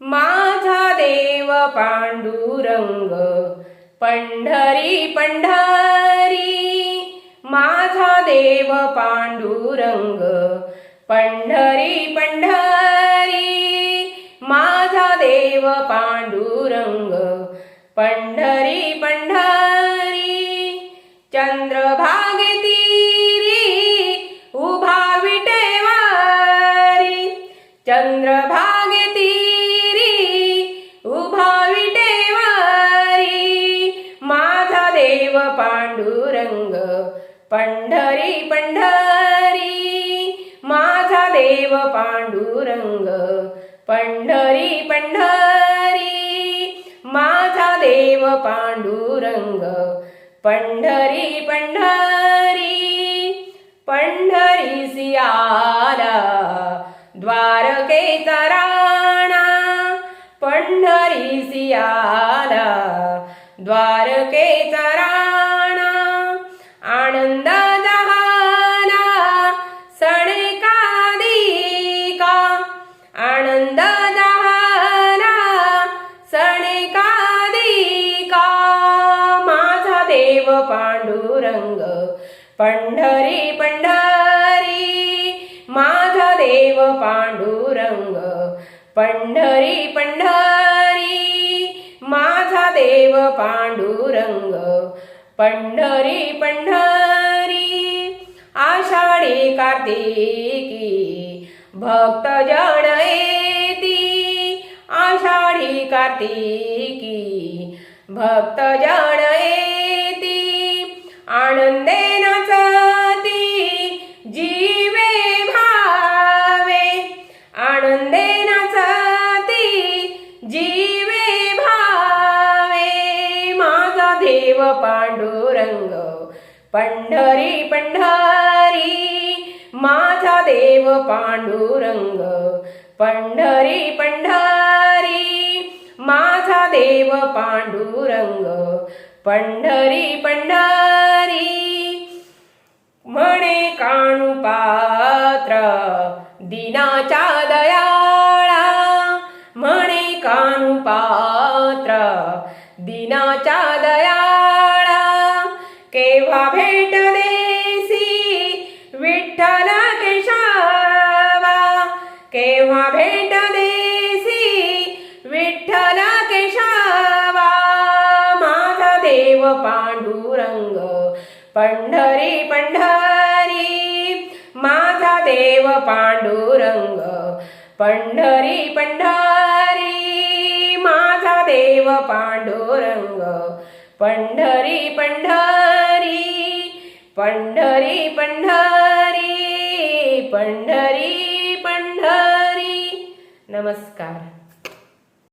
माझा देव पांडुरंग पंढरी पंढरी, माझा देव पांडुरंग पंढरी पंढरी, माझा देव पांडुरंग पंढरी पंढरी। चंद्रभागे तीरी उभा विटेवारी, चंद्रभागे तीरी उभा विटेवारी, माझा देव पांडुरंग पंढरी पंढरी, माझा देव पांडुरंग पंढरी पंढरी, माझा देव पांडुरंग पंढरी पंढरी। पंढरीसी आला द्वारकेचा राणा, पंढरीसी आला द्वारकेचा राणा, आनंद झाला सणकादिका, आनंद झाला सणकादिका, माझा देव पांडुरंग पंढरी पंढरी, माझा देव पांडुरंग पंढरी पंढरी, माझा देव पांडुरंग पंढरी पंढरी। आषाढी कार्तिकी भक्त जन येती, आषाढी कार्तिकी भक्त जन येती, आनंदे नाचती जीवे भावे, आनंदे नाचती जीवे भावे, माझा देव पांडुरंग पंढरी पंढरी, माझा देव पांडुरंग पंढरी पंढरी, माझा देव पांडुरंग पंढरी पंढरी। म्हणे काणू पात्र दिनाच्या दयाळा, म्हणे काणू पात्र दिनाच्या दयाळा, केव्हा भेट देसी विठ्ठल केशवा, केव्हा भेट देसी विठ्ठल केशवा, माझा देव पांडुरंग पंढरी पंढरी, माझा देव पांडुरंग पंढरी पंढरी, माझा देव पांडुरंग पंढरी पंढरी, पंढरी पंढरी, पंढरी पंढरी। नमस्कार।